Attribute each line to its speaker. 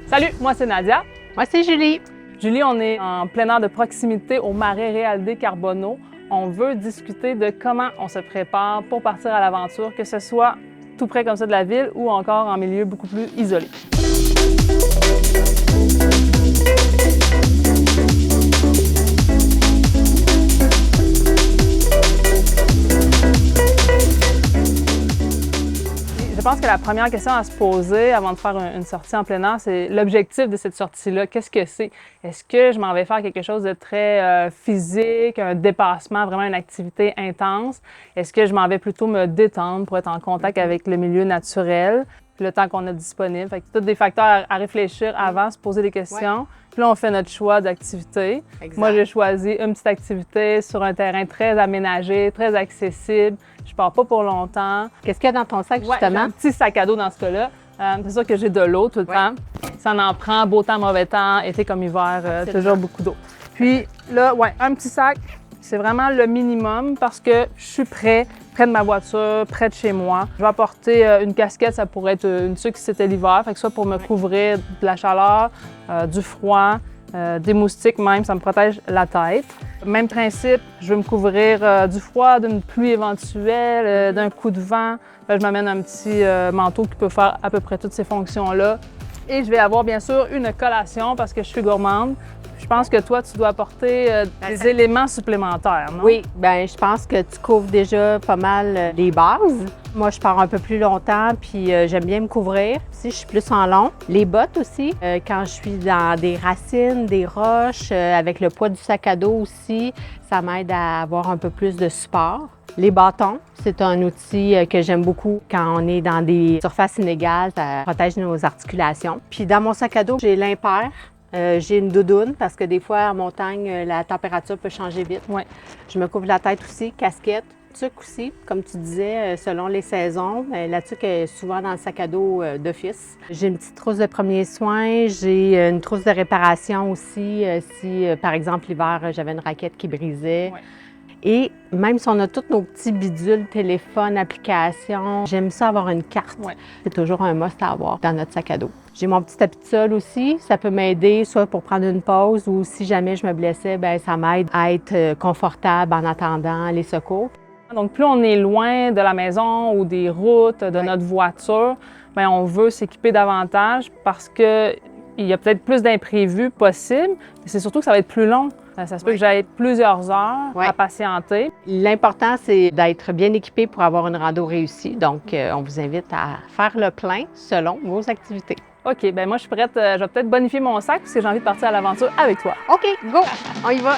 Speaker 1: Salut, moi c'est Nadia.
Speaker 2: Moi, c'est Julie.
Speaker 1: Julie, on est en plein air de proximité au marais Réaldé Carbonneau. On veut discuter de comment on se prépare pour partir à l'aventure, que ce soit tout près comme ça de la ville ou encore en milieu beaucoup plus isolé. Je pense que la première question à se poser avant de faire une sortie en plein air, c'est l'objectif de cette sortie-là. Qu'est-ce que c'est? Est-ce que je m'en vais faire quelque chose de très physique, un dépassement, vraiment une activité intense? Est-ce que je m'en vais plutôt me détendre pour être en contact avec le milieu naturel, le temps qu'on a disponible? Fait que tous des facteurs à réfléchir avant, se poser des questions. Ouais. Puis là, on fait notre choix d'activité. Moi, j'ai choisi une petite activité sur un terrain très aménagé, très accessible. Je pars pas pour longtemps.
Speaker 2: Qu'est-ce qu'il y a dans ton sac, justement?
Speaker 1: Ouais, j'ai un petit sac à dos dans ce cas-là. C'est sûr que j'ai de l'eau tout le temps. Ça en prend, beau temps, mauvais temps, été comme hiver, toujours beaucoup d'eau. Puis là, un petit sac, c'est vraiment le minimum parce que je suis près de ma voiture, près de chez moi. Je vais apporter une casquette, ça pourrait être une tuque si c'était l'hiver, fait que ça pour me couvrir de la chaleur, du froid, des moustiques même, ça me protège la tête. Même principe, je veux me couvrir du froid, d'une pluie éventuelle, d'un coup de vent. Je m'amène un petit manteau qui peut faire à peu près toutes ces fonctions-là. Et je vais avoir bien sûr une collation parce que je suis gourmande. Je pense que toi, tu dois apporter des éléments supplémentaires, non?
Speaker 2: Oui, bien, je pense que tu couvres déjà pas mal les bases. Moi, je pars un peu plus longtemps, puis j'aime bien me couvrir. Si je suis plus en long. Les bottes aussi, quand je suis dans des racines, des roches, avec le poids du sac à dos aussi, ça m'aide à avoir un peu plus de support. Les bâtons, c'est un outil que j'aime beaucoup quand on est dans des surfaces inégales, ça protège nos articulations. Puis dans mon sac à dos, j'ai l'impair. J'ai une doudoune parce que des fois, en montagne, la température peut changer vite.
Speaker 1: Ouais.
Speaker 2: Je me couvre la tête aussi, casquette, tuque aussi, comme tu disais, selon les saisons. La tuque est souvent dans le sac à dos d'office. J'ai une petite trousse de premiers soins, j'ai une trousse de réparation aussi, si par exemple l'hiver, j'avais une raquette qui brisait.
Speaker 1: Ouais.
Speaker 2: Et même si on a tous nos petits bidules, téléphone, applications, j'aime ça avoir une carte.
Speaker 1: Ouais.
Speaker 2: C'est toujours un must à avoir dans notre sac à dos. J'ai mon petit tapis de sol aussi. Ça peut m'aider soit pour prendre une pause ou si jamais je me blessais, bien, ça m'aide à être confortable en attendant les secours.
Speaker 1: Donc, plus on est loin de la maison ou des routes, de notre voiture, bien, on veut s'équiper davantage parce qu'il y a peut-être plus d'imprévus possibles, mais c'est surtout que ça va être plus long. Ça se peut que j'aille plusieurs heures à patienter.
Speaker 2: L'important, c'est d'être bien équipé pour avoir une rando réussie. Donc, on vous invite à faire le plein selon vos activités.
Speaker 1: OK, bien moi, je suis prête. Je vais peut-être bonifier mon sac parce que j'ai envie de partir à l'aventure avec toi.
Speaker 2: OK, go! On y va!